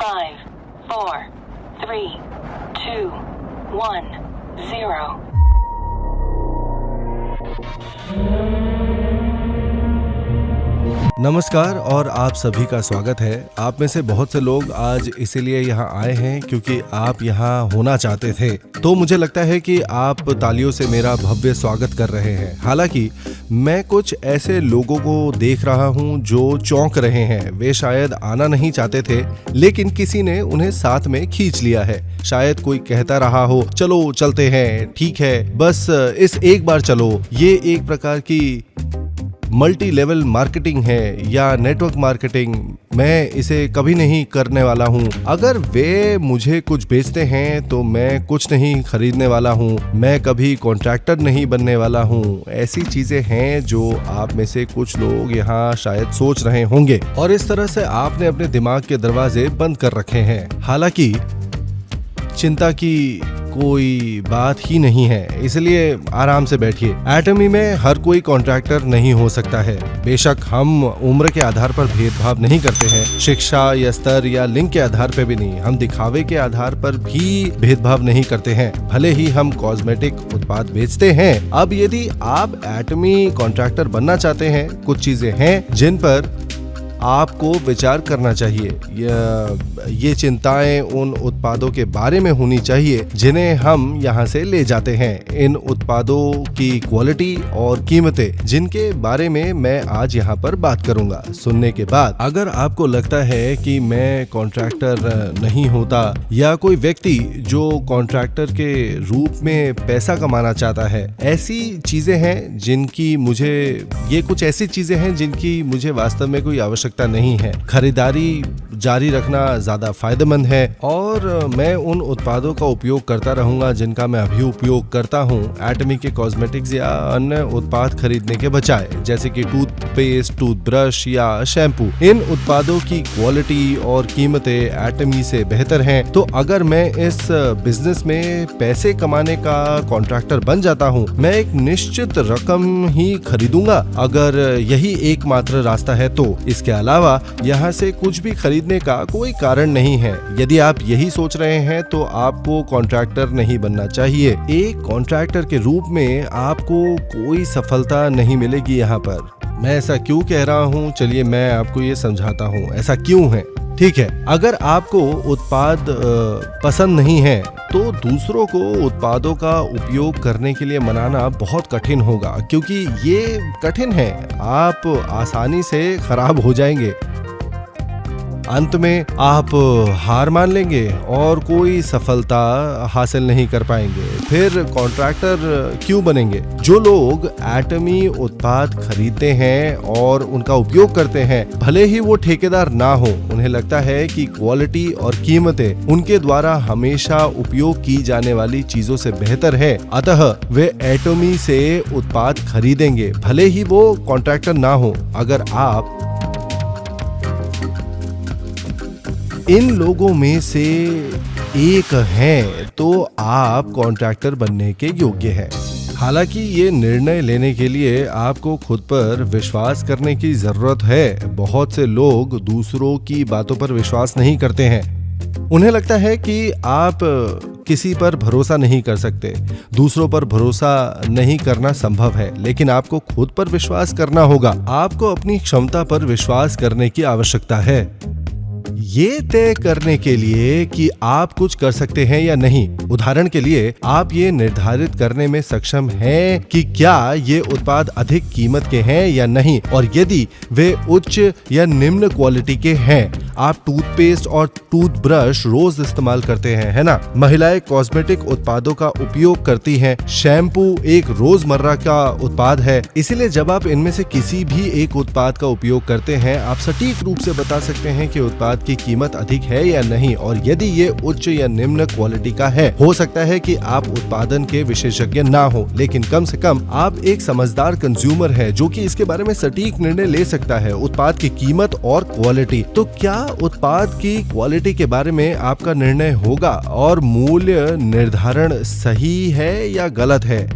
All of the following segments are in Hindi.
5, 4, 3, 2, 1, 0. नमस्कार और आप सभी का स्वागत है। आप में से बहुत से लोग आज इसीलिए यहाँ आए हैं क्योंकि आप यहाँ होना चाहते थे। तो मुझे लगता है कि आप तालियों से मेरा भव्य स्वागत कर रहे हैं। हालांकि मैं कुछ ऐसे लोगों को देख रहा हूँ जो चौंक रहे हैं। वे शायद आना नहीं चाहते थे, लेकिन किसी ने उन्हें साथ में खींच लिया है। शायद कोई कहता रहा हो, चलो चलते हैं, ठीक है, बस इस एक बार चलो। ये एक प्रकार की मल्टी लेवल मार्केटिंग है या नेटवर्क मार्केटिंग। मैं इसे कभी नहीं करने वाला हूँ। अगर वे मुझे कुछ बेचते हैं तो मैं कुछ नहीं खरीदने वाला हूँ। मैं कभी कॉन्ट्रैक्टर नहीं बनने वाला हूँ। ऐसी चीजें हैं जो आप में से कुछ लोग यहाँ शायद सोच रहे होंगे और इस तरह से आपने अपने दिमाग के दरवाजे बंद कर रखे हैं। हालांकि चिंता की कोई बात ही नहीं है, इसलिए आराम से बैठिए। एटमी में हर कोई कॉन्ट्रैक्टर नहीं हो सकता है। बेशक हम उम्र के आधार पर भेदभाव नहीं करते हैं, शिक्षा या स्तर या लिंग के आधार पर भी नहीं। हम दिखावे के आधार पर भी भेदभाव नहीं करते हैं, भले ही हम कॉस्मेटिक उत्पाद बेचते हैं। अब यदि आप एटमी कॉन्ट्रैक्टर बनना चाहते हैं, कुछ चीजें हैं जिन पर आपको विचार करना चाहिए। ये चिंताएं उन उत्पादों के बारे में होनी चाहिए जिन्हें हम यहाँ से ले जाते हैं। इन उत्पादों की क्वालिटी और कीमतें जिनके बारे में मैं आज यहाँ पर बात करूंगा। सुनने के बाद अगर आपको लगता है कि मैं कॉन्ट्रैक्टर नहीं होता या कोई व्यक्ति जो कॉन्ट्रैक्टर के रूप में पैसा कमाना चाहता है, ऐसी चीजें हैं जिनकी कुछ ऐसी चीजें हैं जिनकी मुझे वास्तव में कोई आवश्यकता नहीं है। खरीदारी जारी रखना ज्यादा फायदेमंद है और मैं उन उत्पादों का उपयोग करता रहूंगा जिनका मैं अभी उपयोग करता हूं, एटमी के कॉस्मेटिक्स या अन्य उत्पाद खरीदने के बजाय, जैसे कि टूथपेस्ट, टूथब्रश या शैम्पू। इन उत्पादों की क्वालिटी और कीमतें एटमी से बेहतर हैं। तो अगर मैं इस बिजनेस में पैसे कमाने का कॉन्ट्रैक्टर बन जाता हूं, मैं एक निश्चित रकम ही खरीदूंगा अगर यही एकमात्र रास्ता है। तो इसके अलावा यहाँ से कुछ भी खरीदने का कोई कारण नहीं है। यदि आप यही सोच रहे हैं तो आपको कॉन्ट्रैक्टर नहीं बनना चाहिए। एक कॉन्ट्रैक्टर के रूप में आपको कोई सफलता नहीं मिलेगी यहाँ पर। मैं ऐसा क्यों कह रहा हूँ, चलिए मैं आपको ये समझाता हूँ ऐसा क्यों है। ठीक है, अगर आपको उत्पाद पसंद नहीं है तो दूसरों को उत्पादों का उपयोग करने के लिए मनाना बहुत कठिन होगा, क्योंकि ये कठिन है। आप आसानी से खराब हो जाएंगे। अंत में आप हार मान लेंगे और कोई सफलता हासिल नहीं कर पाएंगे। फिर कॉन्ट्रैक्टर क्यों बनेंगे? जो लोग एटमी उत्पाद खरीदते हैं और उनका उपयोग करते हैं, भले ही वो ठेकेदार ना हो, उन्हें लगता है कि क्वालिटी और कीमतें उनके द्वारा हमेशा उपयोग की जाने वाली चीजों से बेहतर है, अतः वे एटमी से उत्पाद खरीदेंगे, भले ही वो कॉन्ट्रैक्टर ना हो। अगर आप इन लोगों में से एक हैं तो आप कॉन्ट्रैक्टर बनने के योग्य हैं। हालांकि ये निर्णय लेने के लिए आपको खुद पर विश्वास करने की जरूरत है। बहुत से लोग दूसरों की बातों पर विश्वास नहीं करते हैं। उन्हें लगता है कि आप किसी पर भरोसा नहीं कर सकते। दूसरों पर भरोसा नहीं करना संभव है, लेकिन आपको खुद पर विश्वास करना होगा। आपको अपनी क्षमता पर विश्वास करने की आवश्यकता है, ये तय करने के लिए कि आप कुछ कर सकते हैं या नहीं। उदाहरण के लिए, आप ये निर्धारित करने में सक्षम हैं कि क्या ये उत्पाद अधिक कीमत के हैं या नहीं, और यदि वे उच्च या निम्न क्वालिटी के हैं। आप टूथपेस्ट और टूथब्रश रोज इस्तेमाल करते हैं, है ना? महिलाएं कॉस्मेटिक उत्पादों का उपयोग करती हैं। शैम्पू एक रोजमर्रा का उत्पाद है, इसीलिए जब आप इनमें से किसी भी एक उत्पाद का उपयोग करते हैं, आप सटीक रूप से बता सकते हैं कि उत्पाद की कीमत अधिक है या नहीं, और यदि ये उच्च या निम्न क्वालिटी का है। हो सकता है कि आप उत्पादन के विशेषज्ञ ना हो, लेकिन कम से कम आप एक समझदार कंज्यूमर है जो कि इसके बारे में सटीक निर्णय ले सकता है। उत्पाद की कीमत और क्वालिटी। तो क्या उत्पाद की क्वालिटी के बारे में आपका निर्णय होगा और मूल्य निर्धारण सही है या गलत है?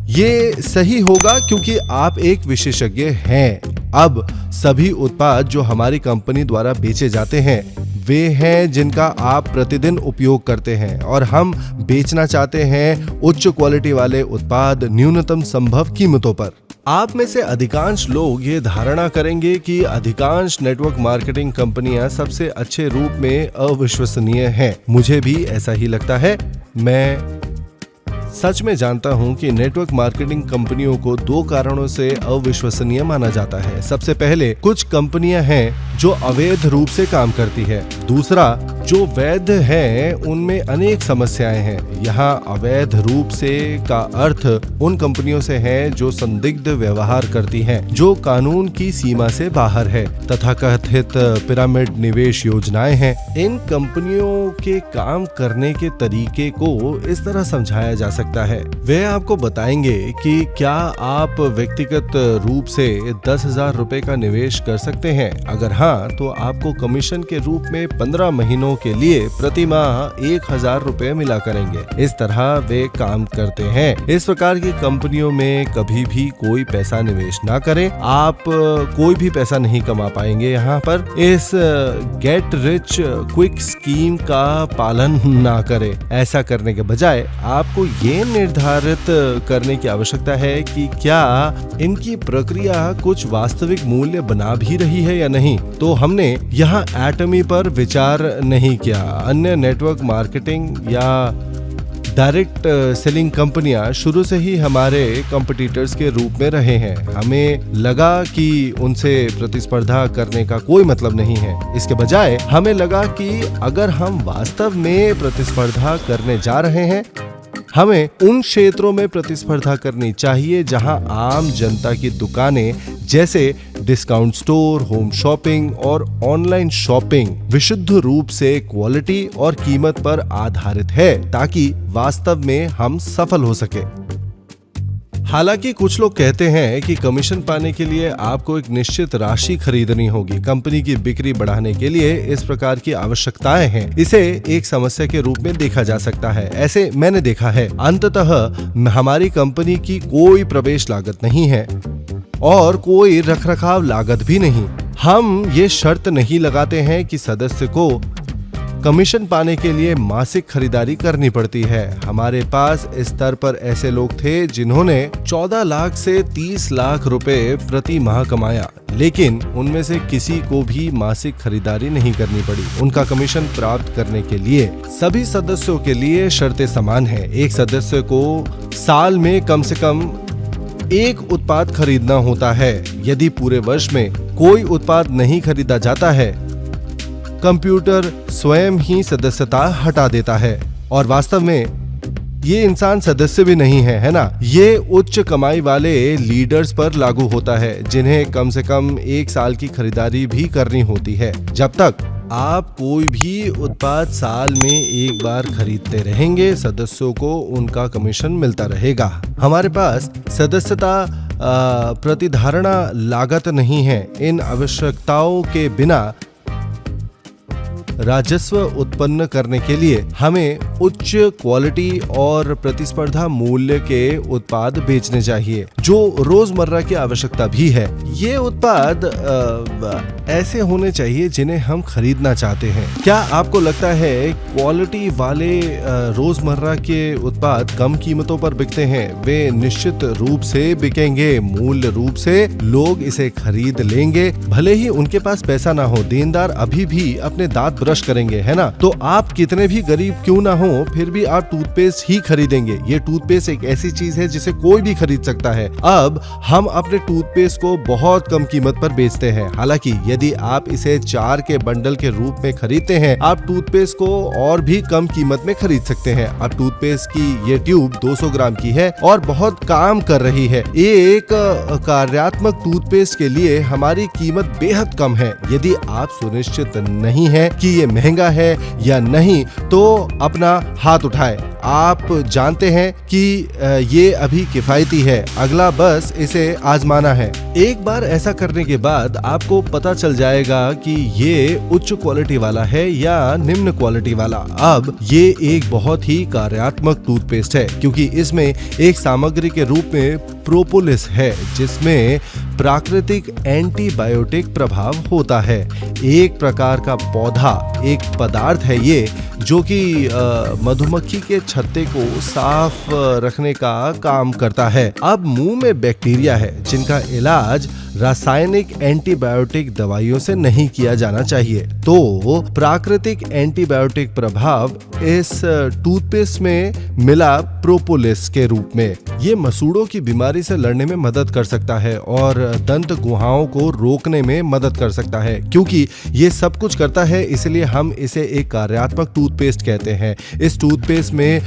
ये सही होगा क्योंकि आप एक विशेषज्ञ हैं। अब सभी उत्पाद जो हमारी कंपनी द्वारा बेचे जाते हैं वे हैं जिनका आप प्रतिदिन उपयोग करते हैं और हम बेचना चाहते हैं उच्च क्वालिटी वाले उत्पाद न्यूनतम संभव कीमतों पर। आप में से अधिकांश लोग ये धारणा करेंगे कि अधिकांश नेटवर्क मार्केटिंग कंपनियां सबसे अच्छे रूप में अविश्वसनीय हैं। मुझे भी ऐसा ही लगता है। मैं सच में जानता हूं कि नेटवर्क मार्केटिंग कंपनियों को दो कारणों से अविश्वसनीय माना जाता है। सबसे पहले, कुछ कंपनियां हैं जो अवैध रूप से काम करती है। दूसरा, जो वैध हैं उनमें अनेक समस्याएं हैं। यहाँ अवैध रूप से का अर्थ उन कंपनियों से है जो संदिग्ध व्यवहार करती हैं, जो कानून की सीमा से बाहर है। तथाकथित पिरामिड निवेश योजनाएं हैं। इन कंपनियों के काम करने के तरीके को इस तरह समझाया जा सकता है। वे आपको बताएंगे कि क्या आप व्यक्तिगत रूप से 10,000 रुपए का निवेश कर सकते हैं। अगर हाँ, तो आपको कमीशन के रूप में 15 महीनों के लिए प्रति माह 1,000 रुपए मिला करेंगे। इस तरह वे काम करते हैं। इस प्रकार की कंपनियों में कभी भी कोई पैसा निवेश ना करें। आप कोई भी पैसा नहीं कमा पाएंगे यहाँ पर। इस गेट रिच क्विक स्कीम का पालन ना करें। ऐसा करने के बजाय आपको ये निर्धारित करने की आवश्यकता है कि क्या इनकी प्रक्रिया कुछ वास्तविक मूल्य बना भी रही है या नहीं। तो हमने यहाँ एटमी पर विचार नहीं किया। अन्य नेटवर्क मार्केटिंग या डायरेक्ट सेलिंग कंपनियां शुरू से ही हमारे कंपटीटर्स के रूप में रहे हैं। हमें लगा कि उनसे प्रतिस्पर्धा करने का कोई मतलब नहीं है। इसके बजाय हमें लगा कि अगर हम वास्तव में प्रतिस्पर्धा करने जा रहे हैं, हमें उन क्षेत्रों में प्रतिस्पर्धा करनी चाहिए जहां आम जनता की दुकानें जैसे डिस्काउंट स्टोर, होम शॉपिंग और ऑनलाइन शॉपिंग विशुद्ध रूप से क्वालिटी और कीमत पर आधारित है, ताकि वास्तव में हम सफल हो सके। हालांकि कुछ लोग कहते हैं कि कमीशन पाने के लिए आपको एक निश्चित राशि खरीदनी होगी। कंपनी की बिक्री बढ़ाने के लिए इस प्रकार की आवश्यकताएं हैं। इसे एक समस्या के रूप में देखा जा सकता है। ऐसे मैंने देखा है। अंततः हमारी कंपनी की कोई प्रवेश लागत नहीं है और कोई रखरखाव लागत भी नहीं। हम ये शर्त नहीं लगाते हैं कि सदस्य को कमीशन पाने के लिए मासिक खरीदारी करनी पड़ती है। हमारे पास इस स्तर पर ऐसे लोग थे जिन्होंने 14 लाख से 30 लाख रुपए प्रति माह कमाया, लेकिन उनमें से किसी को भी मासिक खरीदारी नहीं करनी पड़ी। उनका कमीशन प्राप्त करने के लिए सभी सदस्यों के लिए शर्तें समान हैं। एक सदस्य को साल में कम से कम एक उत्पाद खरीदना होता है। यदि पूरे वर्ष में कोई उत्पाद नहीं खरीदा जाता है, कंप्यूटर स्वयं ही सदस्यता हटा देता है। और वास्तव में ये इंसान सदस्य भी नहीं है, है ना। ये उच्च कमाई वाले लीडर्स पर लागू होता है, जिन्हें कम से कम 1 साल की खरीदारी भी करनी होती है। जब तक आप कोई भी उत्पाद साल में एक बार खरीदते रहेंगे, सदस्यों को उनका कमीशन मिलता रहेगा। हमारे पास सदस्यता प्रतिधारणा लागत नहीं है। इन आवश्यकताओं के बिना राजस्व उत्पन्न करने के लिए हमें उच्च क्वालिटी और प्रतिस्पर्धा मूल्य के उत्पाद बेचने चाहिए, जो रोजमर्रा की आवश्यकता भी है। ये उत्पाद ऐसे होने चाहिए जिन्हें हम खरीदना चाहते हैं। क्या आपको लगता है क्वालिटी वाले रोजमर्रा के उत्पाद कम कीमतों पर बिकते हैं? वे निश्चित रूप से बिकेंगे। मूल्य रूप से लोग इसे खरीद लेंगे, भले ही उनके पास पैसा ना हो। देनदार अभी भी अपने दांत ब्रश करेंगे, है ना। तो आप कितने भी गरीब क्यों ना हो, फिर भी आप टूथपेस्ट ही खरीदेंगे। ये टूथपेस्ट एक ऐसी चीज है जिसे कोई भी खरीद सकता है। अब हम अपने टूथपेस्ट को बहुत कम कीमत पर बेचते हैं। हालांकि यदि आप इसे 4 के बंडल के रूप में खरीदते हैं, आप टूथपेस्ट को और भी कम कीमत में खरीद सकते हैं। अब टूथपेस्ट की ये ट्यूब 200 ग्राम की है और बहुत काम कर रही है। एक कार्यात्मक टूथपेस्ट के लिए हमारी कीमत बेहद कम है। यदि आप सुनिश्चित नहीं है कि ये महंगा है या नहीं, तो अपना हाथ उठाएं। आप जानते हैं कि ये अभी किफायती है। अगला बस इसे आजमाना है। एक बार ऐसा करने के बाद आपको पता चल जाएगा कि ये उच्च क्वालिटी वाला है या निम्न क्वालिटी वाला। अब ये एक बहुत ही कार्यात्मक टूथपेस्ट है, क्योंकि इसमें एक सामग्री के रूप में प्रोपोलिस है, जिसमें प्राकृतिक एंटीबायोटिक प्रभाव होता है। एक प्रकार का पौधा, एक पदार्थ है ये, जो कि मधुमक्खी के छत्ते को साफ रखने का काम करता है। अब मुंह में बैक्टीरिया है जिनका इलाज रासायनिक एंटीबायोटिक दवाइयों से नहीं किया जाना चाहिए। तो प्राकृतिक एंटीबायोटिक प्रभाव इस टूथपेस्ट में मिला प्रोपोलिस के रूप में ये मसूड़ों की बीमारी से लड़ने में मदद कर सकता है और दंत गुहाओं को रोकने में मदद कर सकता है। क्योंकि ये सब कुछ करता है, इसलिए हम इसे एक कार्यात्मक टूथपेस्ट कहते हैं। इस टूथपेस्ट में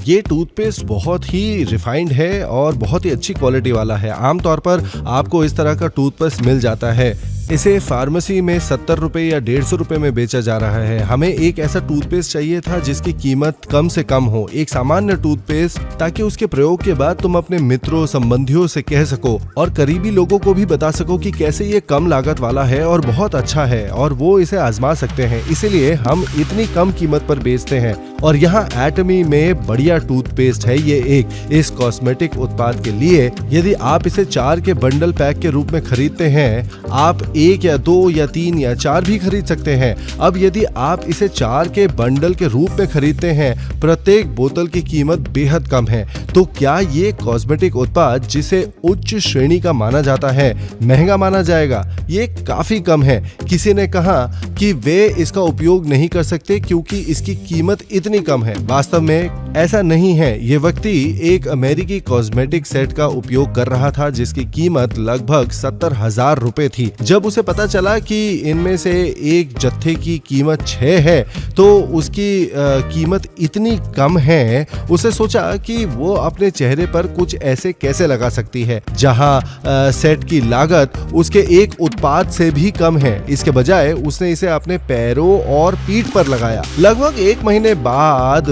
ये टूथपेस्ट बहुत ही रिफाइंड है और बहुत ही अच्छी क्वालिटी वाला है। आमतौर पर आपको इस तरह का टूथपेस्ट मिल जाता है। इसे फार्मेसी में 70 रुपए या 150 रुपए में बेचा जा रहा है। हमें एक ऐसा टूथपेस्ट चाहिए था जिसकी कीमत कम से कम हो, एक सामान्य टूथपेस्ट, ताकि उसके प्रयोग के बाद तुम अपने मित्रों संबंधियों से कह सको और करीबी लोगों को भी बता सको कि कैसे ये कम लागत वाला है और बहुत अच्छा है और वो इसे आजमा सकते हैं। इसीलिए हम इतनी कम कीमत पर बेचते हैं। और यहाँ एटमी में बढ़िया टूथपेस्ट है ये एक। इस कॉस्मेटिक उत्पाद के लिए यदि आप इसे 4 के बंडल पैक के रूप में खरीदते हैं, आप 1 या 2 या 3 या 4 भी खरीद सकते हैं। अब यदि आप इसे 4 के बंडल के रूप में खरीदते हैं, प्रत्येक बोतल की कीमत बेहद कम है। तो क्या ये कॉस्मेटिक उत्पाद, जिसे उच्च श्रेणी का माना जाता है, महंगा माना जाएगा? ये काफी कम है। किसी ने कहा कि वे इसका उपयोग नहीं कर सकते क्योंकि इसकी कीमत इतनी कम है। वास्तव में ऐसा नहीं है। ये व्यक्ति एक अमेरिकी कॉस्मेटिक सेट का उपयोग कर रहा था जिसकी कीमत लगभग 70,000 रुपए थी। जब उसे पता चला कि इनमें से एक जत्थे की कीमत 6 है तो उसकी कीमत इतनी कम है, उसे सोचा कि वो अपने चेहरे पर कुछ ऐसे कैसे लगा सकती है जहां सेट की लागत उसके एक उत्पाद से भी कम है। इसके बजाय उसने इसे अपने पैरों और पीठ पर लगाया। लगभग 1 महीने बाद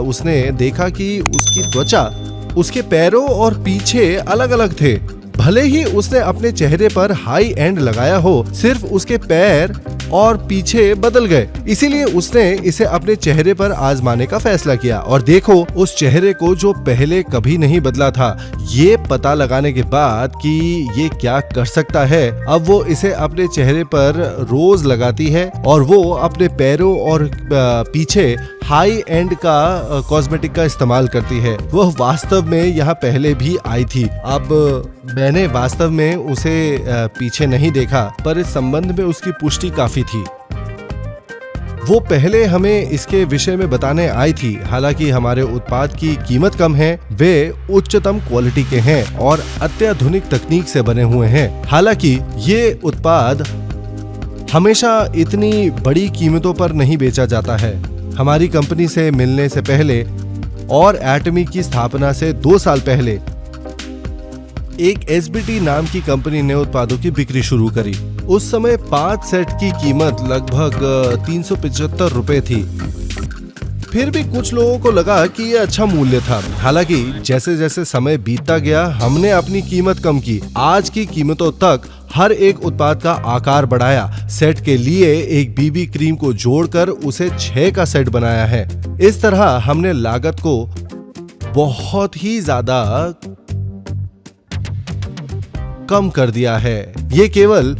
उसने देखा कि उसकी त्वचा उसके पैरों और पीछे अलग अलग थे। भले ही उसने अपने चेहरे पर हाई एंड लगाया हो, सिर्फ उसके पैर और पीछे बदल गए। इसीलिए उसने इसे अपने चेहरे पर आजमाने का फैसला किया और देखो उस चेहरे को जो पहले कभी नहीं बदला था। ये पता लगाने के बाद कि ये क्या कर सकता है, अब वो इसे अपने चेहरे पर रोज लगाती है और वो अपने पैरों और पीछे हाई एंड का कॉस्मेटिक का इस्तेमाल करती है। वह वास्तव में यहाँ पहले भी आई थी। अब मैंने वास्तव में उसे पीछे नहीं देखा, पर इस संबंध में उसकी पुष्टि काफी थी। वो पहले हमें इसके विषय में बताने आई थी। हालांकि हमारे उत्पाद की कीमत कम है, वे उच्चतम क्वालिटी के हैं और अत्याधुनिक तकनीक से बने हुए हैं। हालांकि ये उत्पाद हमेशा इतनी बड़ी कीमतों पर नहीं बेचा जाता है। हमारी कंपनी से मिलने से पहले और एटमी की स्थापना से 2 साल पहले एक एसबीटी नाम की कंपनी ने उत्पादों की बिक्री शुरू करी। उस समय 5 सेट की कीमत लगभग 375 रुपए थी। फिर भी कुछ लोगों को लगा कि यह अच्छा मूल्य था। हालांकि जैसे जैसे समय बीतता गया, हमने अपनी कीमत कम की। आज की कीमतों तक हर एक उत्पाद का आकार बढ़ाया। सेट के लिए एक बीबी क्रीम को जोड़कर उसे 6 का सेट बनाया है। इस तरह हमने लागत को बहुत ही ज्यादा कम कर दिया है। ये केवल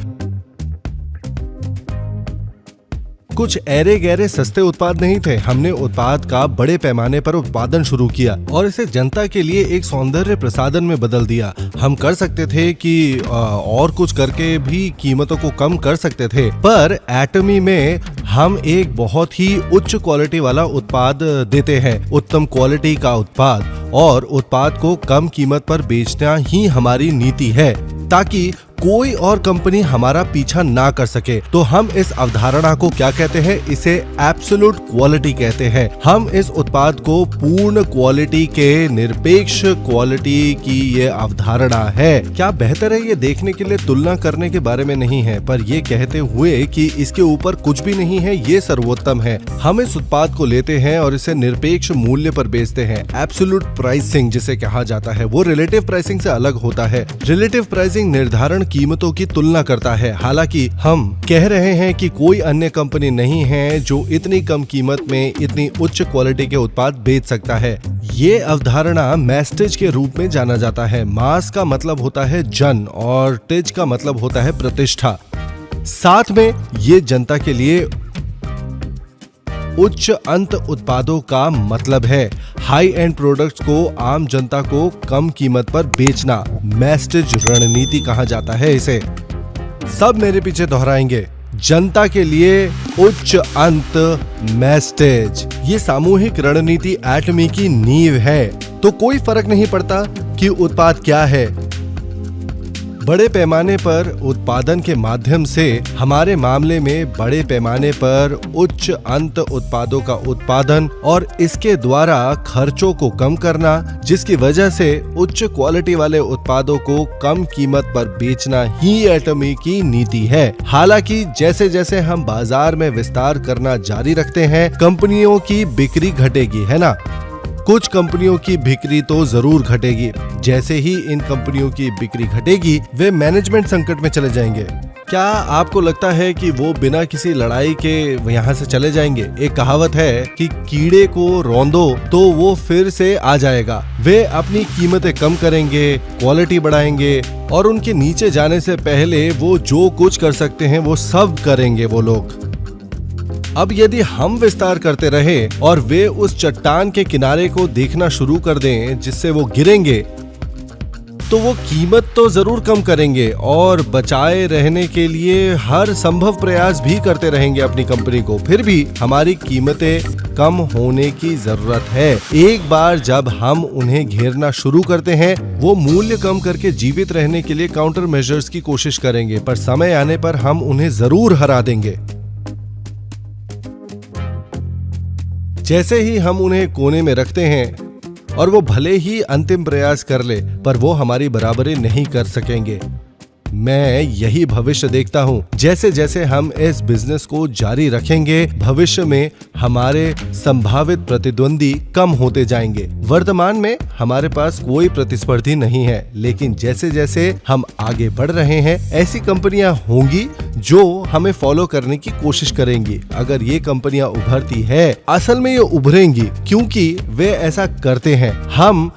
कुछ ऐरे गहरे सस्ते उत्पाद नहीं थे। हमने उत्पाद का बड़े पैमाने पर उत्पादन शुरू किया और इसे जनता के लिए एक सौंदर्य प्रसाधन में बदल दिया। हम कर सकते थे कि और कुछ करके भी कीमतों को कम कर सकते थे, पर एटमी में हम एक बहुत ही उच्च क्वालिटी वाला उत्पाद देते हैं। उत्तम क्वालिटी का उत्पाद और उत्पाद को कम कीमत पर बेचना ही हमारी नीति है, ताकि कोई और कंपनी हमारा पीछा ना कर सके। तो हम इस अवधारणा को क्या कहते हैं? इसे एब्सोल्यूट क्वालिटी कहते हैं। हम इस उत्पाद को पूर्ण क्वालिटी के निरपेक्ष क्वालिटी की ये अवधारणा है। क्या बेहतर है ये देखने के लिए तुलना करने के बारे में नहीं है, पर ये कहते हुए कि इसके ऊपर कुछ भी नहीं है, ये सर्वोत्तम है। हम इस उत्पाद को लेते हैं और इसे निरपेक्ष मूल्य पर बेचते हैं। एब्सोल्यूट प्राइसिंग जिसे कहा जाता है, वो रिलेटिव प्राइसिंग से अलग होता है। रिलेटिव प्राइसिंग निर्धारण कीमतों की तुलना करता है। हालांकि हम कह रहे हैं कि कोई अन्य कंपनी नहीं है जो इतनी कम कीमत में इतनी उच्च क्वालिटी के उत्पाद बेच सकता है। ये अवधारणा मैस्टेज के रूप में जाना जाता है। मास का मतलब होता है जन और टेज का मतलब होता है प्रतिष्ठा। साथ में ये जनता के लिए उच्च अंत उत्पादों का मतलब है। हाई एंड प्रोडक्ट्स को आम जनता को कम कीमत पर बेचना मैस्टेज रणनीति कहा जाता है इसे। सब मेरे पीछे दोहराएंगे, जनता के लिए उच्च अंत मैस्टेज। ये सामूहिक रणनीति एटमी की नींव है। तो कोई फर्क नहीं पड़ता कि उत्पाद क्या है। बड़े पैमाने पर उत्पादन के माध्यम से, हमारे मामले में बड़े पैमाने पर उच्च अंत उत्पादों का उत्पादन और इसके द्वारा खर्चों को कम करना, जिसकी वजह से उच्च क्वालिटी वाले उत्पादों को कम कीमत पर बेचना ही एटमी की नीति है। हालांकि जैसे जैसे हम बाजार में विस्तार करना जारी रखते हैं, कंपनियों की बिक्री घटेगी, है ना। कुछ कंपनियों की बिक्री तो जरूर घटेगी। जैसे ही इन कंपनियों की बिक्री घटेगी, वे मैनेजमेंट संकट में चले जाएंगे। क्या आपको लगता है कि वो बिना किसी लड़ाई के यहाँ से चले जाएंगे? एक कहावत है कि कीड़े को रौंदो तो वो फिर से आ जाएगा। वे अपनी कीमतें कम करेंगे, क्वालिटी बढ़ाएंगे और उनके नीचे जाने से पहले वो जो कुछ कर सकते हैं वो सब करेंगे वो लोग। अब यदि हम विस्तार करते रहे और वे उस चट्टान के किनारे को देखना शुरू कर दें जिससे वो गिरेंगे, तो वो कीमत तो जरूर कम करेंगे और बचाए रहने के लिए हर संभव प्रयास भी करते रहेंगे अपनी कंपनी को। फिर भी हमारी कीमतें कम होने की जरूरत है। एक बार जब हम उन्हें घेरना शुरू करते हैं, वो मूल्य कम करके जीवित रहने के लिए काउंटर मेजर्स की कोशिश करेंगे, पर समय आने पर हम उन्हें जरूर हरा देंगे। जैसे ही हम उन्हें कोने में रखते हैं और वो भले ही अंतिम प्रयास कर ले, पर वो हमारी बराबरी नहीं कर सकेंगे। मैं यही भविष्य देखता हूँ। जैसे जैसे हम इस बिजनेस को जारी रखेंगे, भविष्य में हमारे संभावित प्रतिद्वंदी कम होते जाएंगे। वर्तमान में हमारे पास कोई प्रतिस्पर्धी नहीं है, लेकिन जैसे जैसे हम आगे बढ़ रहे हैं, ऐसी कंपनियां होंगी जो हमें फॉलो करने की कोशिश करेंगी। अगर ये कंपनियां उभरती है, असल में ये उभरेंगी क्योंकि वे ऐसा करते हैं। हम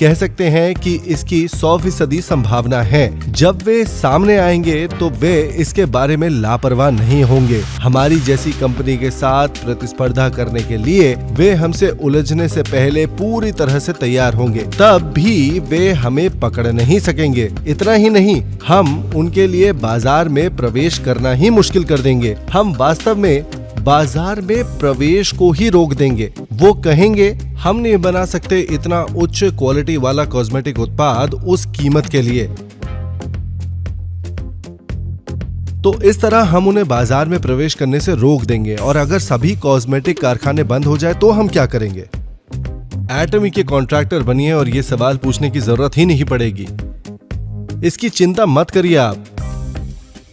कह सकते हैं कि इसकी 100% संभावना है। जब वे सामने आएंगे तो वे इसके बारे में लापरवाह नहीं होंगे। हमारी जैसी कंपनी के साथ प्रतिस्पर्धा करने के लिए वे हमसे उलझने से पहले पूरी तरह से तैयार होंगे। तब भी वे हमें पकड़ नहीं सकेंगे। इतना ही नहीं, हम उनके लिए बाजार में प्रवेश करना ही मुश्किल कर देंगे। हम वास्तव में बाजार में प्रवेश को ही रोक देंगे। वो कहेंगे हम नहीं बना सकते इतना उच्च क्वालिटी वाला कॉस्मेटिक उत्पाद उस कीमत के लिए। तो इस तरह हम उन्हें बाजार में प्रवेश करने से रोक देंगे। और अगर सभी कॉस्मेटिक कारखाने बंद हो जाए तो हम क्या करेंगे? एटमी के कॉन्ट्रैक्टर बनिए और ये सवाल पूछने की जरूरत ही नहीं पड़ेगी। इसकी चिंता मत करिए आप।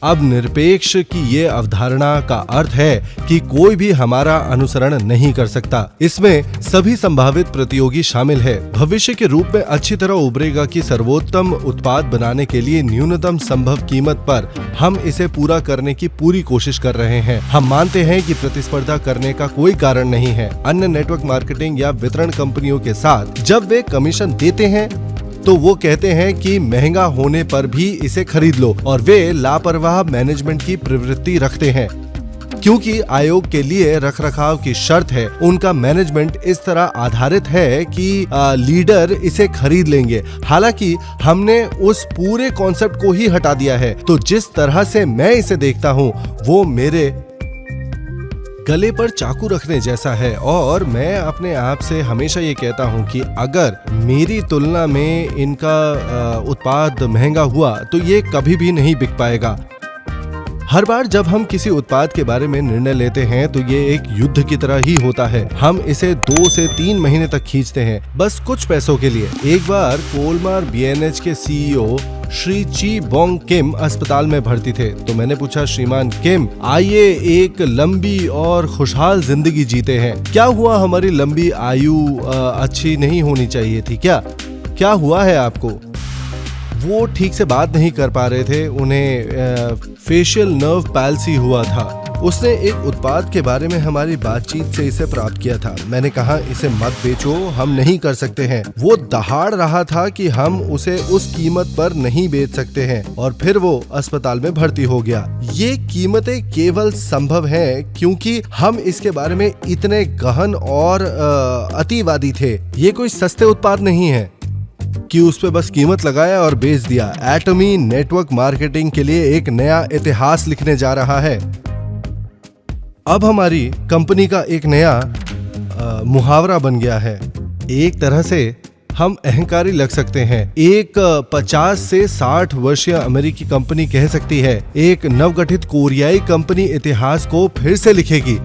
अब निरपेक्ष की ये अवधारणा का अर्थ है कि कोई भी हमारा अनुसरण नहीं कर सकता। इसमें सभी संभावित प्रतियोगी शामिल है। भविष्य के रूप में अच्छी तरह उभरेगा कि सर्वोत्तम उत्पाद बनाने के लिए न्यूनतम संभव कीमत पर हम इसे पूरा करने की पूरी कोशिश कर रहे हैं। हम मानते हैं कि प्रतिस्पर्धा करने का कोई कारण नहीं है। अन्य नेटवर्क मार्केटिंग या वितरण कंपनियों के साथ जब वे कमीशन देते हैं तो वो कहते हैं कि महंगा होने पर भी इसे खरीद लो, और वे लापरवाह मैनेजमेंट की प्रवृत्ति रखते हैं। क्योंकि आयोग के लिए रखरखाव की शर्त है, उनका मैनेजमेंट इस तरह आधारित है कि लीडर इसे खरीद लेंगे। हालांकि हमने उस पूरे कॉन्सेप्ट को ही हटा दिया है। तो जिस तरह से मैं इसे देखता हूँ वो मेरे गले पर चाकू रखने जैसा है। और मैं अपने आप से हमेशा ये कहता हूँ कि अगर मेरी तुलना में इनका उत्पाद महंगा हुआ तो ये कभी भी नहीं बिक पाएगा। हर बार जब हम किसी उत्पाद के बारे में निर्णय लेते हैं तो ये एक युद्ध की तरह ही होता है। हम इसे 2 से 3 महीने तक खींचते हैं, बस कुछ पैसों के लिए। एक बार कोलमार BNH के CEO श्री ची बोंग किम अस्पताल में भर्ती थे, तो मैंने पूछा, श्रीमान किम, आइए एक लंबी और खुशहाल जिंदगी जीते हैं। क्या हुआ, हमारी लंबी आयु अच्छी नहीं होनी चाहिए थी क्या? क्या हुआ है आपको? वो ठीक से बात नहीं कर पा रहे थे, उन्हें फेशियल नर्व पैल्सी हुआ था। उसने एक उत्पाद के बारे में हमारी बातचीत से इसे प्राप्त किया था। मैंने कहा इसे मत बेचो, हम नहीं कर सकते हैं। वो दहाड़ रहा था कि हम उसे उस कीमत पर नहीं बेच सकते हैं और फिर वो अस्पताल में भर्ती हो गया। ये कीमतें केवल संभव हैं क्योंकि हम इसके बारे में इतने गहन और अतिवादी थे। ये कोई सस्ते उत्पाद नहीं है कि उस पे बस कीमत लगाया और बेच दिया। एटमी नेटवर्क मार्केटिंग के लिए एक नया इतिहास लिखने जा रहा है। अब हमारी कंपनी का एक नया मुहावरा बन गया है। एक तरह से हम अहंकारी लग सकते हैं। एक 50 से 60 वर्षीय अमेरिकी कंपनी कह सकती है, एक नवगठित कोरियाई कंपनी इतिहास को फिर से लिखेगी।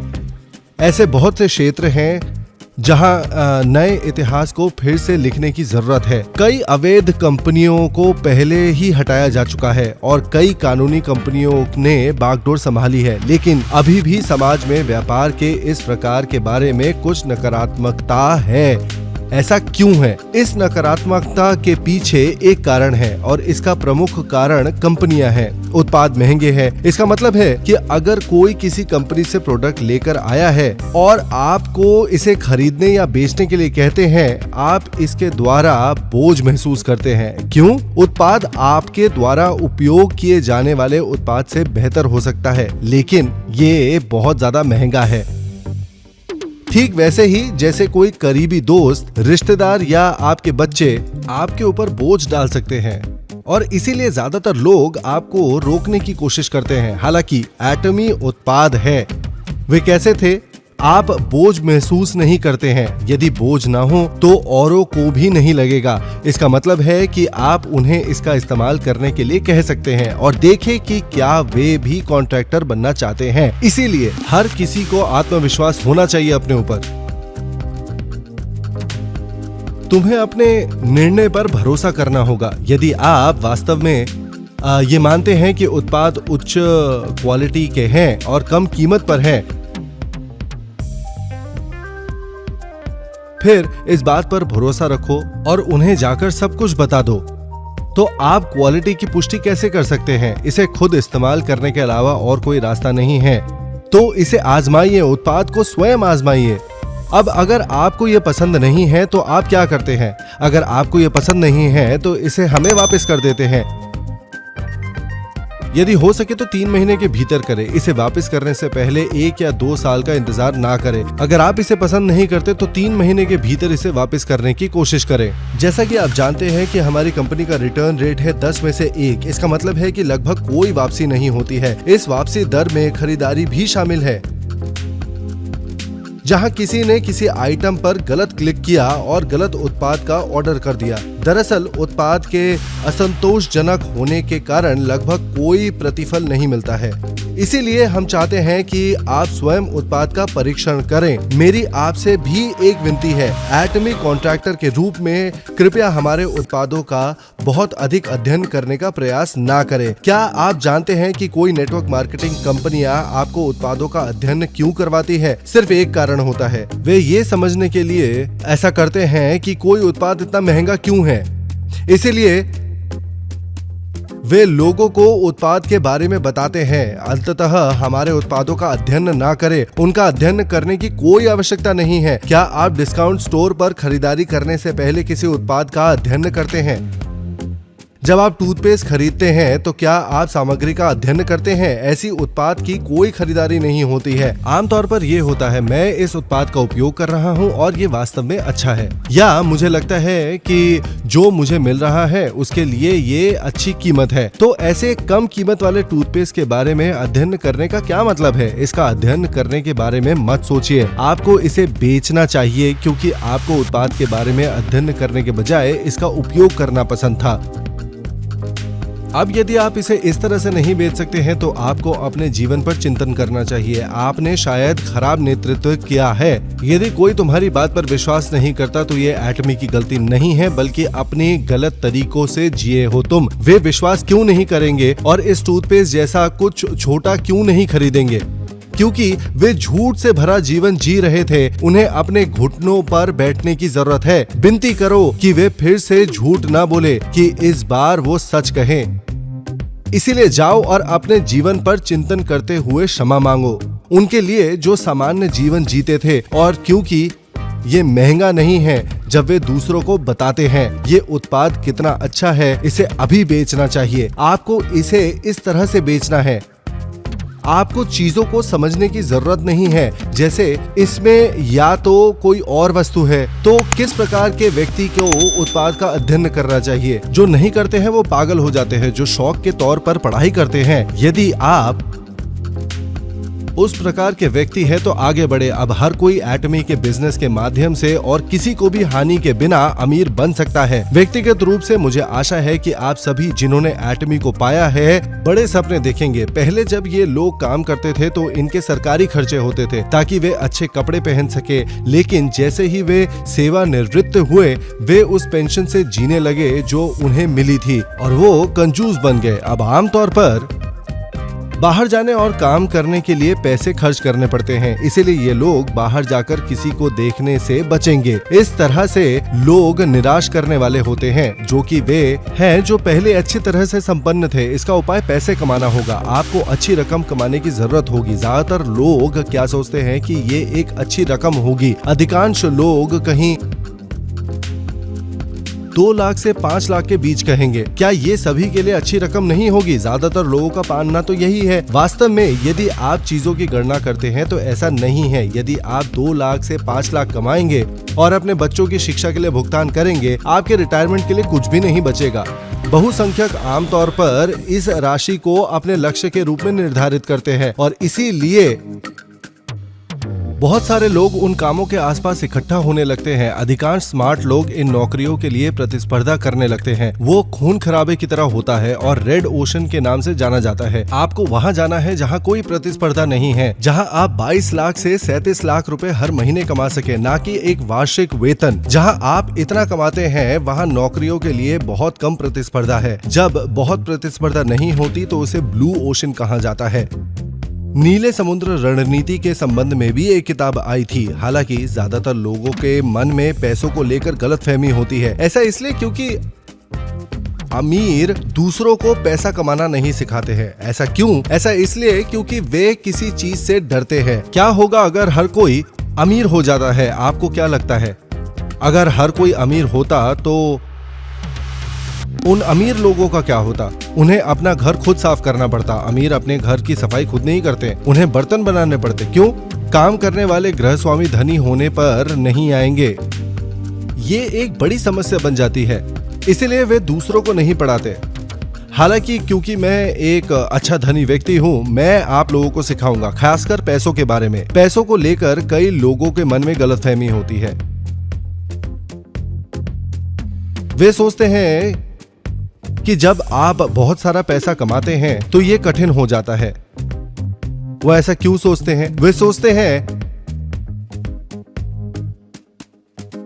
ऐसे बहुत से क्षेत्र हैं जहां नए इतिहास को फिर से लिखने की जरूरत है। कई अवैध कंपनियों को पहले ही हटाया जा चुका है और कई कानूनी कंपनियों ने बागडोर संभाली है, लेकिन अभी भी समाज में व्यापार के इस प्रकार के बारे में कुछ नकारात्मकता है। ऐसा क्यों है? इस नकारात्मकता के पीछे एक कारण है और इसका प्रमुख कारण कंपनियां हैं। उत्पाद महंगे हैं। इसका मतलब है कि अगर कोई किसी कंपनी से प्रोडक्ट लेकर आया है और आपको इसे खरीदने या बेचने के लिए कहते हैं, आप इसके द्वारा बोझ महसूस करते हैं। क्यों? उत्पाद आपके द्वारा उपयोग किए जाने वाले उत्पाद से बेहतर हो सकता है, लेकिन ये बहुत ज्यादा महंगा है। ठीक वैसे ही जैसे कोई करीबी दोस्त, रिश्तेदार या आपके बच्चे आपके ऊपर बोझ डाल सकते हैं और इसीलिए ज्यादातर लोग आपको रोकने की कोशिश करते हैं। हालांकि एटमी उत्पाद है। वे कैसे थे? आप बोझ महसूस नहीं करते हैं। यदि बोझ ना हो तो औरों को भी नहीं लगेगा। इसका मतलब है कि आप उन्हें इसका इस्तेमाल करने के लिए कह सकते हैं और देखें कि क्या वे भी कॉन्ट्रैक्टर बनना चाहते हैं। इसीलिए हर किसी को आत्मविश्वास होना चाहिए अपने ऊपर। तुम्हें अपने निर्णय पर भरोसा करना होगा। यदि आप वास्तव में ये मानते हैं कि उत्पाद उच्च क्वालिटी के हैं और कम कीमत पर हैं, फिर इस बात पर भरोसा रखो और उन्हें जाकर सब कुछ बता दो। तो आप क्वालिटी की पुष्टि कैसे कर सकते हैं? इसे खुद इस्तेमाल करने के अलावा और कोई रास्ता नहीं है। तो इसे आजमाइए, उत्पाद को स्वयं आजमाइए। अब अगर आपको ये पसंद नहीं है तो आप क्या करते हैं? अगर आपको ये पसंद नहीं है तो इसे हमें वापस कर देते हैं। यदि हो सके तो 3 महीने के भीतर करें। इसे वापस करने से पहले 1 या 2 साल का इंतजार ना करें। अगर आप इसे पसंद नहीं करते तो 3 महीने के भीतर इसे वापस करने की कोशिश करें। जैसा कि आप जानते हैं कि हमारी कंपनी का रिटर्न रेट है 10 में से 1। इसका मतलब है कि लगभग कोई वापसी नहीं होती है। इस वापसी दर में खरीदारी भी शामिल है। जहां किसी ने किसी आइटम पर गलत क्लिक किया और गलत उत्पाद का ऑर्डर कर दिया। दरअसल उत्पाद के असंतोषजनक होने के कारण लगभग कोई प्रतिफल नहीं मिलता है। इसीलिए हम चाहते हैं कि आप स्वयं उत्पाद का परीक्षण करें। मेरी आपसे भी एक विनती है, एटमी कॉन्ट्रैक्टर के रूप में कृपया हमारे उत्पादों का बहुत अधिक अध्ययन करने का प्रयास ना करें। क्या आप जानते हैं कि कोई नेटवर्क मार्केटिंग कंपनियां आपको उत्पादों का अध्ययन क्यों करवाती है? सिर्फ एक कारण होता है, वे ये समझने के लिए ऐसा करते हैं कि कोई उत्पाद इतना महंगा क्यों है। इसीलिए वे लोगों को उत्पाद के बारे में बताते हैं। अंततः हमारे उत्पादों का अध्ययन ना करें। उनका अध्ययन करने की कोई आवश्यकता नहीं है। क्या आप डिस्काउंट स्टोर पर खरीदारी करने से पहले किसी उत्पाद का अध्ययन करते हैं? जब आप टूथपेस्ट खरीदते हैं तो क्या आप सामग्री का अध्ययन करते हैं? ऐसी उत्पाद की कोई खरीदारी नहीं होती है। आमतौर पर यह होता है, मैं इस उत्पाद का उपयोग कर रहा हूं और ये वास्तव में अच्छा है, या मुझे लगता है कि जो मुझे मिल रहा है उसके लिए ये अच्छी कीमत है। तो ऐसे कम कीमत वाले टूथपेस्ट के बारे में अध्ययन करने का क्या मतलब है? इसका अध्ययन करने के बारे में मत सोचिए। आपको इसे बेचना चाहिए क्योंकि आपको उत्पाद के बारे में अध्ययन करने के बजाय इसका उपयोग करना पसंद था। अब यदि आप इसे इस तरह से नहीं बेच सकते हैं तो आपको अपने जीवन पर चिंतन करना चाहिए। आपने शायद खराब नेतृत्व किया है। यदि कोई तुम्हारी बात पर विश्वास नहीं करता तो ये एटमी की गलती नहीं है, बल्कि अपनी गलत तरीकों से जिए हो तुम। वे विश्वास क्यों नहीं करेंगे और इस टूथपेस्ट जैसा कुछ छोटा क्यों नहीं खरीदेंगे? क्योंकि वे झूठ से भरा जीवन जी रहे थे। उन्हें अपने घुटनों पर बैठने की जरूरत है। विनती करो कि वे फिर से झूठ ना बोले, कि इस बार वो सच कहें। इसीलिए जाओ और अपने जीवन पर चिंतन करते हुए क्षमा मांगो उनके लिए जो सामान्य जीवन जीते थे। और क्योंकि ये महंगा नहीं है, जब वे दूसरों को बताते हैं ये उत्पाद कितना अच्छा है, इसे अभी बेचना चाहिए, आपको इसे इस तरह से बेचना है। आपको चीजों को समझने की जरूरत नहीं है, जैसे इसमें या तो कोई और वस्तु है। तो किस प्रकार के व्यक्ति को उत्पाद का अध्ययन करना चाहिए? जो नहीं करते हैं वो पागल हो जाते हैं, जो शौक के तौर पर पढ़ाई करते हैं। यदि आप उस प्रकार के व्यक्ति है तो आगे बढ़े। अब हर कोई एटमी के बिजनेस के माध्यम से और किसी को भी हानि के बिना अमीर बन सकता है। व्यक्तिगत रूप से मुझे आशा है कि आप सभी जिन्होंने एटमी को पाया है बड़े सपने देखेंगे। पहले जब ये लोग काम करते थे तो इनके सरकारी खर्चे होते थे ताकि वे अच्छे कपड़े पहन सके, लेकिन जैसे ही वे सेवानिवृत्त हुए वे उस पेंशन से जीने लगे जो उन्हें मिली थी और वो कंजूस बन गए। अब आमतौर पर बाहर जाने और काम करने के लिए पैसे खर्च करने पड़ते हैं, इसीलिए ये लोग बाहर जाकर किसी को देखने से बचेंगे। इस तरह से लोग निराश करने वाले होते हैं, जो कि वे हैं जो पहले अच्छी तरह से संपन्न थे। इसका उपाय पैसे कमाना होगा। आपको अच्छी रकम कमाने की जरूरत होगी। ज्यादातर लोग क्या सोचते हैं कि ये एक अच्छी रकम होगी। अधिकांश लोग कहीं 2 लाख से 5 लाख के बीच कहेंगे। क्या ये सभी के लिए अच्छी रकम नहीं होगी? ज्यादातर लोगों का मानना तो यही है। वास्तव में यदि आप चीजों की गणना करते हैं तो ऐसा नहीं है। यदि आप 2 लाख से 5 लाख कमाएंगे और अपने बच्चों की शिक्षा के लिए भुगतान करेंगे, आपके रिटायरमेंट के लिए कुछ भी नहीं बचेगा। बहुसंख्यक आमतौर पर इस राशि को अपने लक्ष्य के रूप में निर्धारित करते हैं और इसीलिए बहुत सारे लोग उन कामों के आसपास इकट्ठा होने लगते हैं। अधिकांश स्मार्ट लोग इन नौकरियों के लिए प्रतिस्पर्धा करने लगते हैं। वो खून खराबे की तरह होता है और रेड ओशन के नाम से जाना जाता है। आपको वहां जाना है जहां कोई प्रतिस्पर्धा नहीं है, जहां आप 22 लाख से 37 लाख रुपए हर महीने कमा सके, ना कि एक वार्षिक वेतन। जहां आप इतना कमाते हैं वहां नौकरियों के लिए बहुत कम प्रतिस्पर्धा है। जब बहुत प्रतिस्पर्धा नहीं होती तो उसे ब्लू ओशन कहा जाता है। नीले समुद्र रणनीति के संबंध में भी एक किताब आई थी। हालांकि ज्यादातर लोगों के मन में पैसों को लेकर गलतफहमी होती है। ऐसा इसलिए क्योंकि अमीर दूसरों को पैसा कमाना नहीं सिखाते हैं। ऐसा क्यों? ऐसा इसलिए क्योंकि वे किसी चीज से डरते हैं। क्या होगा अगर हर कोई अमीर हो जाता है? आपको क्या लगता है? अगर हर कोई अमीर होता तो उन अमीर लोगों का क्या होता? उन्हें अपना घर खुद साफ करना पड़ता। अमीर अपने घर की सफाई खुद नहीं करते, उन्हें बर्तन बनाने पड़ते। क्यों? काम करने वाले गृहस्वामी धनी होने पर नहीं आएंगे। ये एक बड़ी समस्या बन जाती है, इसीलिए वे दूसरों को नहीं पढ़ाते। हालांकि क्योंकि मैं एक अच्छा धनी व्यक्ति हूँ, मैं आप लोगों को सिखाऊंगा, खासकर पैसों के बारे में। पैसों को लेकर कई लोगों के मन में गलतफहमी होती है। वे सोचते हैं कि जब आप बहुत सारा पैसा कमाते हैं तो ये कठिन हो जाता है। वो ऐसा क्यों सोचते हैं? वे सोचते हैं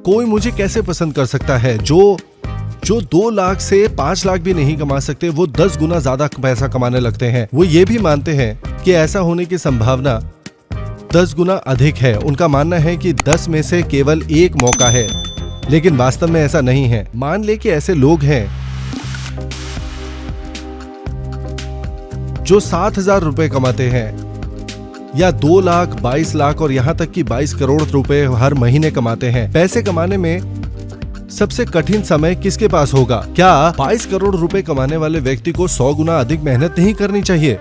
कोई मुझे कैसे पसंद कर सकता है? जो 2 लाख से 5 लाख भी नहीं कमा सकते, वो 10 गुना ज्यादा पैसा कमाने लगते हैं। वो ये भी मानते हैं कि ऐसा होने की संभावना 10 गुना अधिक है। उनका मानना है कि 10 में से केवल 1 मौका है, लेकिन वास्तव में ऐसा नहीं है। मान ले कि ऐसे लोग हैं जो 7,000 रुपए कमाते हैं या 2 लाख, 22 लाख और यहाँ तक कि 22 करोड़ रुपए हर महीने कमाते हैं। पैसे कमाने में सबसे कठिन समय किसके पास होगा? क्या 22 करोड़ रुपए कमाने वाले व्यक्ति को 100 गुना अधिक मेहनत नहीं करनी चाहिए?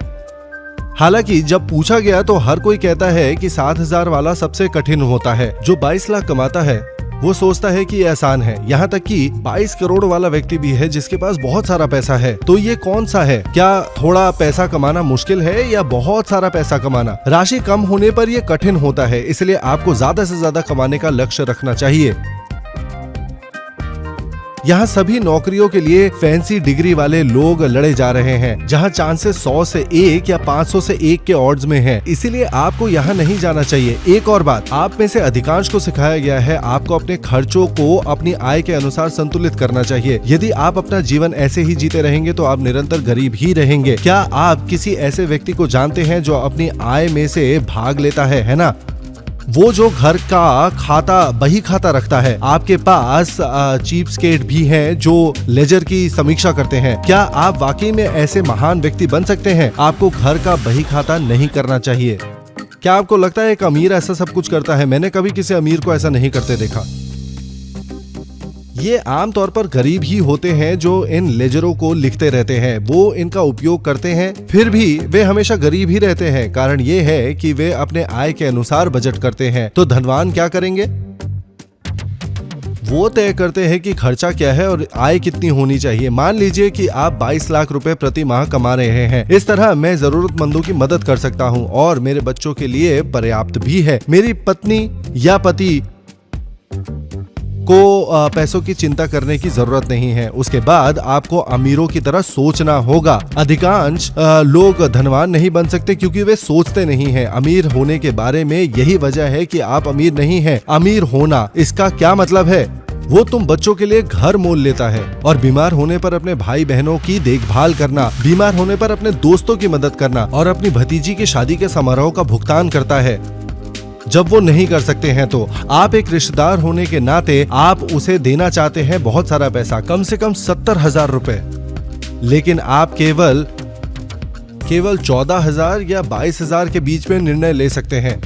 हालांकि जब पूछा गया तो हर कोई कहता है कि 7,000 वाला सबसे कठिन होता है। जो 22 लाख कमाता है वो सोचता है कि ये आसान है। यहाँ तक कि 22 करोड़ वाला व्यक्ति भी है जिसके पास बहुत सारा पैसा है। तो ये कौन सा है? क्या थोड़ा पैसा कमाना मुश्किल है या बहुत सारा पैसा कमाना? राशि कम होने पर ये कठिन होता है, इसलिए आपको ज्यादा से ज्यादा कमाने का लक्ष्य रखना चाहिए। यहाँ सभी नौकरियों के लिए फैंसी डिग्री वाले लोग लड़े जा रहे हैं, जहाँ चांसेस 100 से 1 या 500 से 1 के ऑड्स में है। इसीलिए आपको यहाँ नहीं जाना चाहिए। एक और बात, आप में से अधिकांश को सिखाया गया है आपको अपने खर्चों को अपनी आय के अनुसार संतुलित करना चाहिए। यदि आप अपना जीवन ऐसे ही जीते रहेंगे तो आप निरंतर गरीब ही रहेंगे। क्या आप किसी ऐसे व्यक्ति को जानते हैं जो अपनी आय में से भाग लेता है ना? वो जो घर का खाता बही खाता रखता है। आपके पास चीपस्केट भी हैं जो लेजर की समीक्षा करते हैं। क्या आप वाकई में ऐसे महान व्यक्ति बन सकते हैं? आपको घर का बही खाता नहीं करना चाहिए। क्या आपको लगता है एक अमीर ऐसा सब कुछ करता है? मैंने कभी किसी अमीर को ऐसा नहीं करते देखा। ये आमतौर पर गरीब ही होते हैं जो इन लेजरों को लिखते रहते हैं। वो इनका उपयोग करते हैं, फिर भी वे हमेशा गरीब ही रहते हैं। कारण ये है कि वे अपने आय के अनुसार बजट करते हैं। तो धनवान क्या करेंगे? वो तय करते हैं कि खर्चा क्या है और आय कितनी होनी चाहिए। मान लीजिए कि आप 22 लाख रुपए प्रति माह कमा रहे हैं। इस तरह मैं जरूरतमंदों की मदद कर सकता हूँ और मेरे बच्चों के लिए पर्याप्त भी है। मेरी पत्नी या पति को पैसों की चिंता करने की जरूरत नहीं है। उसके बाद आपको अमीरों की तरह सोचना होगा। अधिकांश लोग धनवान नहीं बन सकते क्योंकि वे सोचते नहीं हैं। अमीर होने के बारे में यही वजह है कि आप अमीर नहीं हैं। अमीर होना इसका क्या मतलब है? वो तुम बच्चों के लिए घर मोल लेता है और बीमार होने पर अपने भाई बहनों की देखभाल करना, बीमार होने पर अपने दोस्तों की मदद करना और अपनी भतीजी की शादी के समारोह का भुगतान करता है जब वो नहीं कर सकते हैं। तो आप एक रिश्तेदार होने के नाते आप उसे देना चाहते हैं बहुत सारा पैसा, कम से कम 70,000 रुपए, लेकिन आप केवल 14,000 या 22,000 के बीच में निर्णय ले सकते हैं।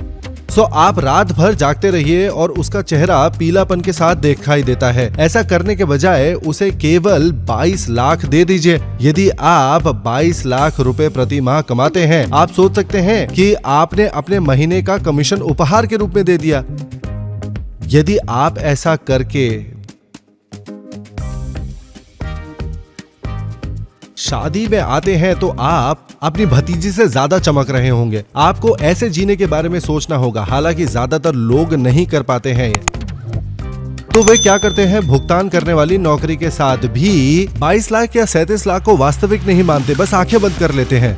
सो आप रात भर जागते रहिए और उसका चेहरा पीलापन के साथ दिखाई देता है। ऐसा करने के बजाय उसे केवल 22 लाख दे दीजिए। यदि आप 22 लाख रुपए प्रति माह कमाते हैं, आप सोच सकते हैं कि आपने अपने महीने का कमीशन उपहार के रूप में दे दिया। यदि आप ऐसा करके शादी में आते हैं तो आप अपनी भतीजी से ज्यादा चमक रहे होंगे। आपको ऐसे जीने के बारे में सोचना होगा। हालांकि ज्यादातर लोग नहीं कर पाते हैं। तो वे क्या करते हैं? भुगतान करने वाली नौकरी के साथ भी 22 लाख या 37 लाख को वास्तविक नहीं मानते, बस आंखें बंद कर लेते हैं।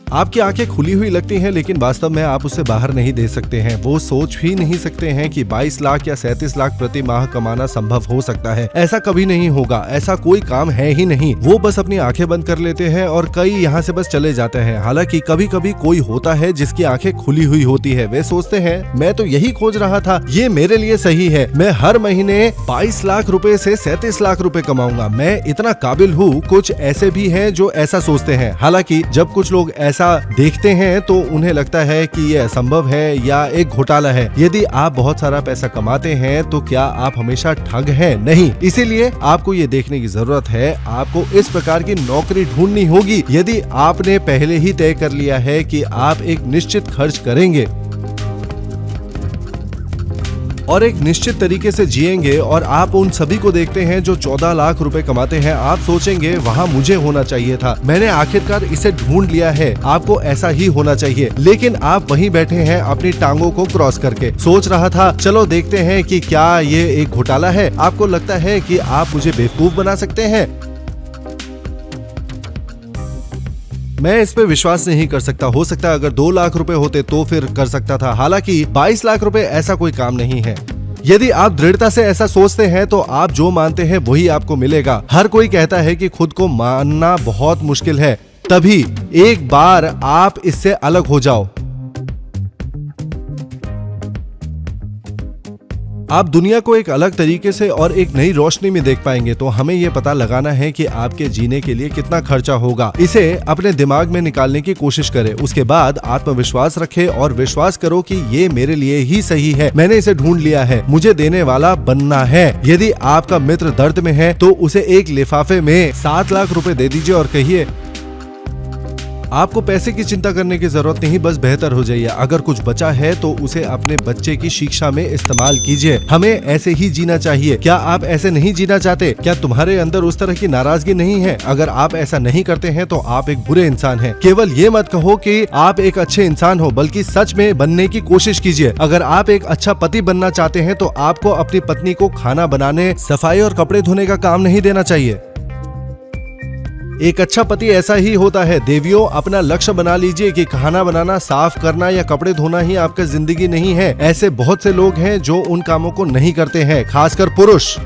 आपकी आंखें खुली हुई लगती हैं, लेकिन वास्तव में आप उसे बाहर नहीं दे सकते हैं। वो सोच भी नहीं सकते हैं कि 22 लाख या 37 लाख प्रति माह कमाना संभव हो सकता है। ऐसा कभी नहीं होगा। ऐसा कोई काम है ही नहीं। वो बस अपनी आंखें बंद कर लेते हैं और कई यहाँ से बस चले जाते हैं। हालांकि कभी कभी कोई होता है जिसकी आंखें खुली हुई होती है। वे सोचते हैं मैं तो यही खोज रहा था, ये मेरे लिए सही है। मैं हर महीने 22 लाख रुपए से 37 लाख रुपए कमाऊंगा। मैं इतना काबिल हूँ। कुछ ऐसे भी हैं जो ऐसा सोचते हैं। हालांकि जब कुछ लोग ऐसा देखते हैं तो उन्हें लगता है कि यह असंभव है या एक घोटाला है। यदि आप बहुत सारा पैसा कमाते हैं तो क्या आप हमेशा ठग हैं? नहीं। इसीलिए आपको ये देखने की जरूरत है। आपको इस प्रकार की नौकरी ढूंढनी होगी। यदि आपने पहले ही तय कर लिया है कि आप एक निश्चित खर्च करेंगे और एक निश्चित तरीके से जिएंगे और आप उन सभी को देखते हैं जो 14 लाख रुपए कमाते हैं, आप सोचेंगे वहाँ मुझे होना चाहिए था। मैंने आखिरकार इसे ढूंढ लिया है। आपको ऐसा ही होना चाहिए। लेकिन आप वहीं बैठे हैं अपनी टांगों को क्रॉस करके। सोच रहा था चलो देखते हैं कि क्या ये एक घोटाला है। आपको लगता है कि आप मुझे बेवकूफ बना सकते हैं। मैं इस पे विश्वास नहीं कर सकता। हो सकता है अगर 2 लाख रुपए होते तो फिर कर सकता था। हालांकि 22 लाख रुपए ऐसा कोई काम नहीं है। यदि आप दृढ़ता से ऐसा सोचते हैं तो आप जो मानते हैं वही आपको मिलेगा। हर कोई कहता है कि खुद को मानना बहुत मुश्किल है। तभी एक बार आप इससे अलग हो जाओ। आप दुनिया को एक अलग तरीके से और एक नई रोशनी में देख पाएंगे। तो हमें यह पता लगाना है कि आपके जीने के लिए कितना खर्चा होगा। इसे अपने दिमाग में निकालने की कोशिश करें। उसके बाद आत्मविश्वास रखें और विश्वास करो कि ये मेरे लिए ही सही है। मैंने इसे ढूंढ लिया है। मुझे देने वाला बनना है। यदि आपका मित्र दर्द में है तो उसे एक लिफाफे में 7 लाख रुपए दे दीजिए और कहिए आपको पैसे की चिंता करने की जरूरत नहीं, बस बेहतर हो जाइए। अगर कुछ बचा है तो उसे अपने बच्चे की शिक्षा में इस्तेमाल कीजिए। हमें ऐसे ही जीना चाहिए। क्या आप ऐसे नहीं जीना चाहते? क्या तुम्हारे अंदर उस तरह की नाराजगी नहीं है? अगर आप ऐसा नहीं करते हैं तो आप एक बुरे इंसान हैं। केवल ये मत कहो कि आप एक अच्छे इंसान हो, बल्कि सच में बनने की कोशिश कीजिए। अगर आप एक अच्छा पति बनना चाहते हैं तो आपको अपनी पत्नी को खाना बनाने, सफाई और कपड़े धोने का काम नहीं देना चाहिए। एक अच्छा पति ऐसा ही होता है। देवियों, अपना लक्ष्य बना लीजिए कि खाना बनाना, साफ करना या कपड़े धोना ही आपका जिंदगी नहीं है। ऐसे बहुत से लोग हैं जो उन कामों को नहीं करते हैं, खासकर पुरुष।